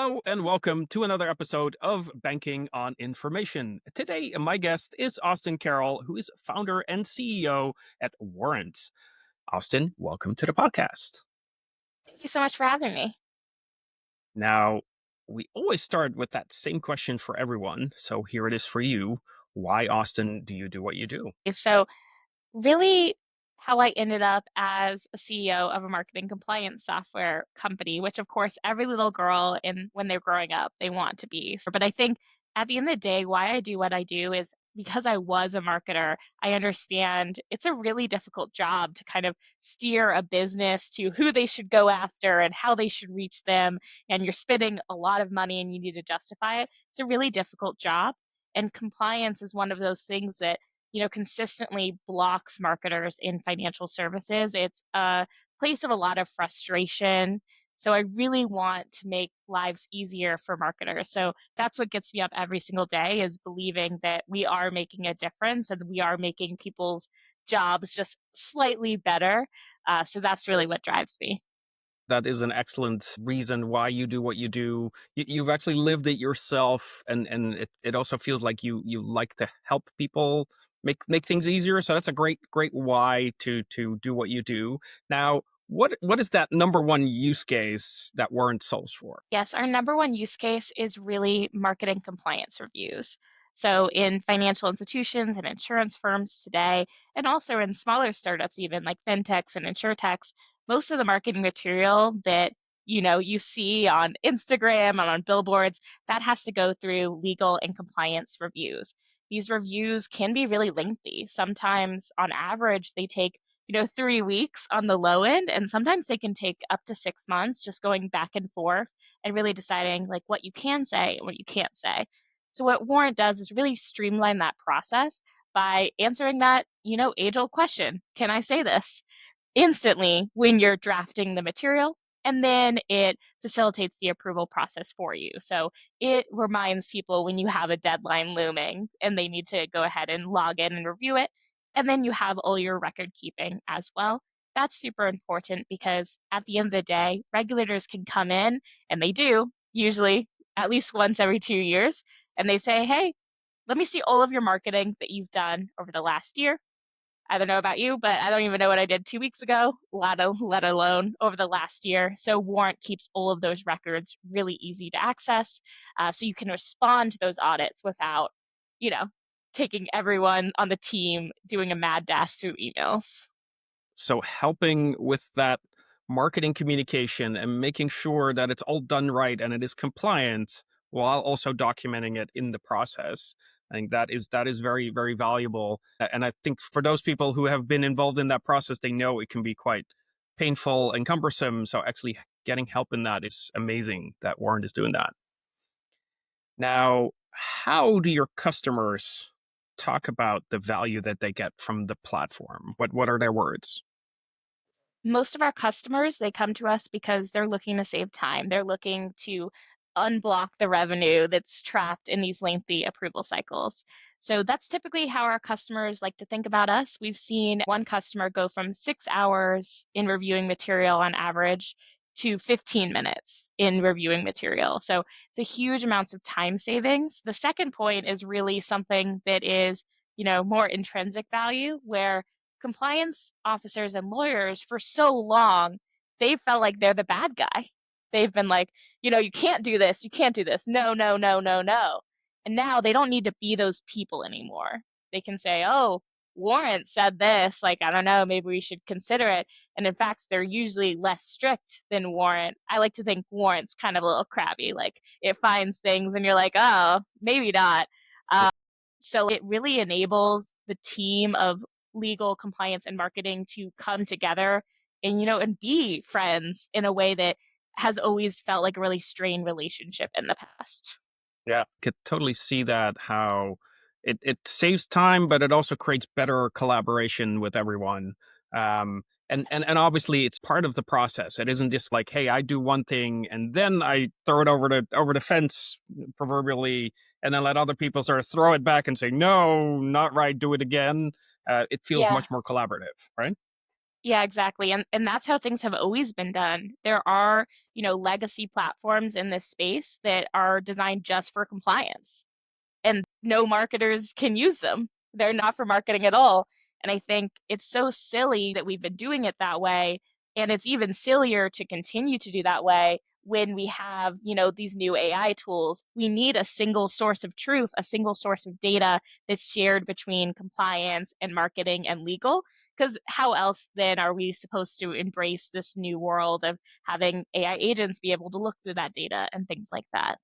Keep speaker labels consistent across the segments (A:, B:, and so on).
A: Hello and welcome to another episode of Banking on Information. Today, my guest is Austin Carroll, who is founder and CEO at Warrant. Austin, welcome to the podcast.
B: Thank you so much for having me.
A: Now, we always start with that same question for everyone. So here it is for you. Why, Austin, do you do what you do?
B: So, really, how I ended up as a CEO of a marketing compliance software company, which, of course, every little girl in when they're growing up, they want to be. But I think at the end of the day, why I do what I do is because I was a marketer, I understand it's a really difficult job to kind of steer a business to who they should go after and how they should reach them. And you're spending a lot of money and you need to justify it. It's a really difficult job. And compliance is one of those things that consistently blocks marketers in financial services. It's a place of a lot of frustration. So I really want to make lives easier for marketers. So that's what gets me up every single day is believing that we are making a difference and we are making people's jobs just slightly better. So that's really what drives me.
A: That is an excellent reason why you do what you do. You've actually lived it yourself, and it also feels like you like to help people make things easier. So that's a great why to do what you do. Now, what is that number one use case that Warrant solves for?
B: Yes, our number one use case is really marketing compliance reviews. So, in financial institutions and insurance firms today, and also in smaller startups, even like fintechs and insurtechs, most of the marketing material that you see on Instagram and on billboards that has to go through legal and compliance reviews. These reviews can be really lengthy. Sometimes, on average, they take 3 weeks on the low end, and sometimes they can take up to 6 months just going back and forth and really deciding like what you can say and what you can't say. So what Warrant does is really streamline that process by answering that, age old question, can I say this? Instantly when you're drafting the material. And then it facilitates the approval process for you. So it reminds people when you have a deadline looming and they need to go ahead and log in and review it. And then you have all your record keeping as well. That's super important because at the end of the day, regulators can come in, and they do usually at least once every 2 years, and they say, hey, let me see all of your marketing that you've done over the last year. I don't know about you, but I don't even know what I did 2 weeks ago, let alone over the last year. So Warrant keeps all of those records really easy to access, so you can respond to those audits without, you know, taking everyone on the team doing a mad dash through emails.
A: So helping with that marketing communication and making sure that it's all done right and it is compliant while also documenting it in the process. I think that is very valuable. And I think for those people who have been involved in that process, they know it can be quite painful and cumbersome. So actually getting help in that is amazing that Warren is doing that. Now, how do your customers talk about the value that they get from the platform? What are their words?
B: Most of our customers, they come to us because they're looking to save time. They're looking to unblock the revenue that's trapped in these lengthy approval cycles. So that's typically how our customers like to think about us. We've seen one customer go from 6 hours in reviewing material on average to 15 minutes in reviewing material. So it's a huge amounts of time savings. The second point is really something that is, more intrinsic value where compliance officers and lawyers for so long, they felt like they're the bad guy. They've been like, you can't do this, you can't do this. No, no, no, no, no. And now they don't need to be those people anymore. They can say, oh, Warrant said this, like, I don't know, maybe we should consider it. And in fact, they're usually less strict than Warrant. I like to think Warrant's kind of a little crabby, like it finds things and you're like, oh, maybe not. So it really enables the team of legal compliance and marketing to come together and and be friends in a way that has always felt like a really strained relationship in the past.
A: Yeah, could totally see that how it saves time, but it also creates better collaboration with everyone. And obviously it's part of the process. It isn't just like, hey, I do one thing and then I throw it over the fence proverbially, and then let other people sort of throw it back and say, no, not right, do it again. It feels
B: Yeah.
A: much more collaborative, right?
B: Yeah, exactly. And that's how things have always been done. There are, legacy platforms in this space that are designed just for compliance, and no marketers can use them. They're not for marketing at all. And I think it's so silly that we've been doing it that way. And it's even sillier to continue to do that way when we have, these new AI tools. We need a single source of truth, a single source of data that's shared between compliance and marketing and legal. Because how else then are we supposed to embrace this new world of having AI agents be able to look through that data and things like that?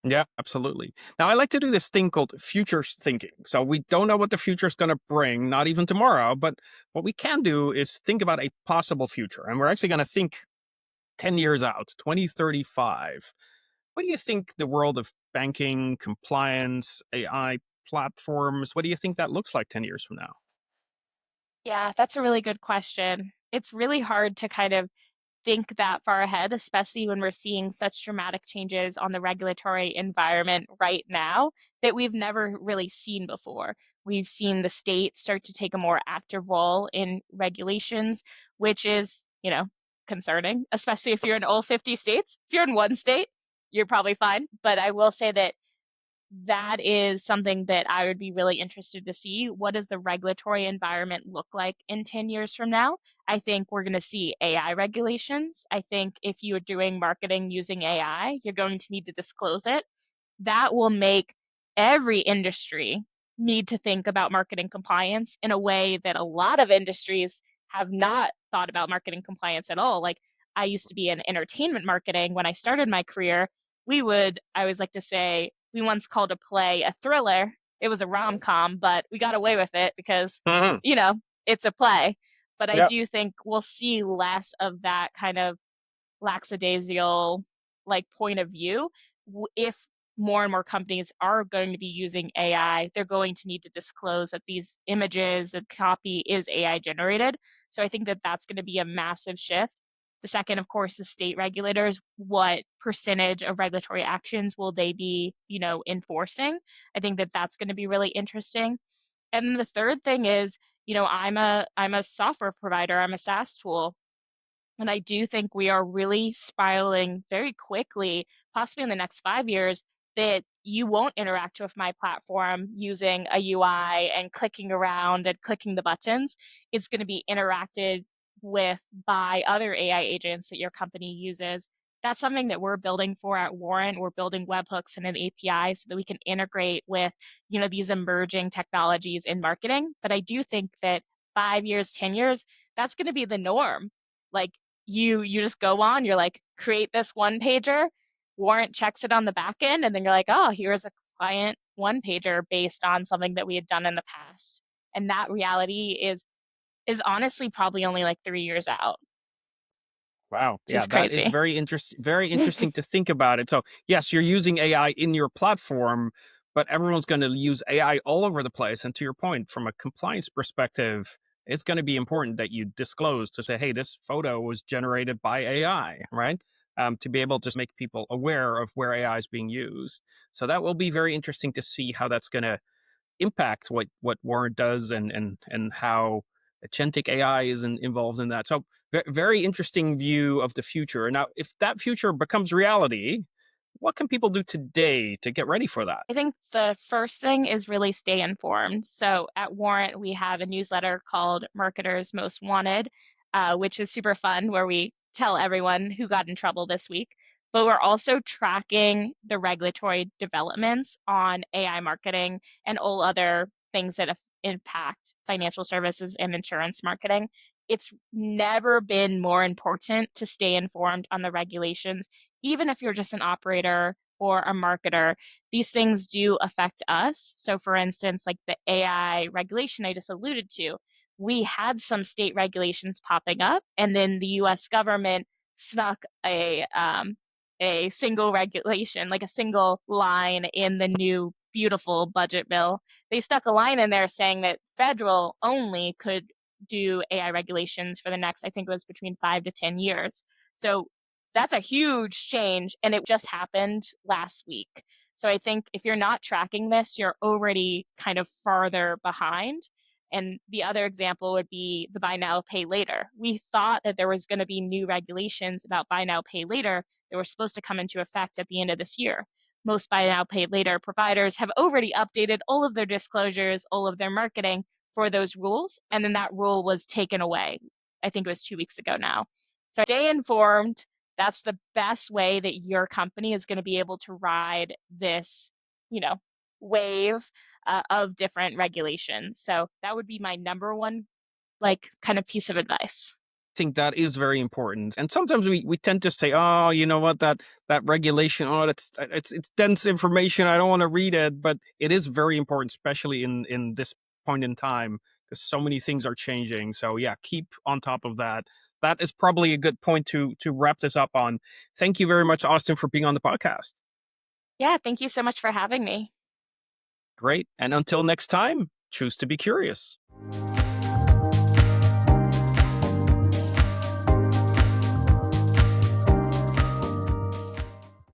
A: Yeah, absolutely. Now, I like to do this thing called future thinking. So we don't know what the future is going to bring, not even tomorrow. But what we can do is think about a possible future. And we're actually going to think 10 years out, 2035. What do you think the world of banking, compliance, AI platforms, what do you think that looks like 10 years from now?
B: Yeah, that's a really good question. It's really hard to kind of think that far ahead, especially when we're seeing such dramatic changes on the regulatory environment right now that we've never really seen before. We've seen the state start to take a more active role in regulations, which is, concerning, especially if you're in all 50 states. If you're in one state, you're probably fine. But I will say that that is something that I would be really interested to see. What does the regulatory environment look like in 10 years from now? I think we're going to see AI regulations. I think if you are doing marketing using AI, you're going to need to disclose it. That will make every industry need to think about marketing compliance in a way that a lot of industries have not thought about marketing compliance at all. Like, I used to be in entertainment marketing when I started my career. I always like to say, we once called a play a thriller. It was a rom-com, but we got away with it because,
A: Mhm.
B: you know, it's a play. But I
A: Yep.
B: do think we'll see less of that kind of lackadaisical like point of view. If more and more companies are going to be using AI, they're going to need to disclose that these images, the copy is AI generated. So I think that that's going to be a massive shift. The second, of course, is state regulators. What percentage of regulatory actions will they be, enforcing? I think that that's going to be really interesting. And then the third thing is, I'm a software provider. I'm a SaaS tool. And I do think we are really spiraling very quickly, possibly in the next 5 years, that you won't interact with my platform using a UI and clicking around and clicking the buttons. It's going to be interacted with by other AI agents that your company uses. That's something that we're building for at Warrant. We're building webhooks and an API so that we can integrate with, these emerging technologies in marketing. But I do think that 5 years, 10 years, that's going to be the norm. Like, you just go on, you're like, create this one pager, Warrant checks it on the back end, and then you're like, oh, here's a client one pager based on something that we had done in the past. And that reality is honestly probably only like 3 years out,
A: Wow.
B: which
A: Yeah,
B: is
A: that is
B: crazy.
A: very interesting to think about it. So, yes, you're using AI in your platform, but everyone's going to use AI all over the place. And to your point, from a compliance perspective, it's going to be important that you disclose to say, hey, this photo was generated by AI, right? To be able to just make people aware of where AI is being used. So that will be very interesting to see how that's going to impact what Warrant does and how agentic AI is involved in that. So very interesting view of the future. Now, if that future becomes reality, what can people do today to get ready for that?
B: I think the first thing is really stay informed. So at Warrant, we have a newsletter called Marketers Most Wanted, which is super fun, where we tell everyone who got in trouble this week. But we're also tracking the regulatory developments on AI marketing and all other things that impact financial services and insurance marketing. It's never been more important to stay informed on the regulations, even if you're just an operator or a marketer. These things do affect us. So, for instance, like the AI regulation I just alluded to, we had some state regulations popping up, and then the U.S. government snuck a single regulation, like a single line in the new beautiful budget bill. They stuck a line in there saying that federal only could do AI regulations for the next, I think it was between 5 to 10 years. So that's a huge change, and it just happened last week. So I think if you're not tracking this, you're already kind of farther behind. And the other example would be the buy now, pay later. We thought that there was going to be new regulations about buy now, pay later that were supposed to come into effect at the end of this year. Most buy now, pay later providers have already updated all of their disclosures, all of their marketing for those rules. And then that rule was taken away. I think it was 2 weeks ago now. So stay informed. That's the best way that your company is going to be able to ride this, you know, wave of different regulations. So that would be my number one, like, kind of piece of advice.
A: Think that is very important. And sometimes we tend to say, oh, you know what, that regulation, oh, it's dense information. I don't want to read it. But it is very important, especially in this point in time, because so many things are changing. So yeah, keep on top of that. That is probably a good point to wrap this up on. Thank you very much, Austin, for being on the podcast.
B: Yeah, thank you so much for having me.
A: Great. And until next time, choose to be curious.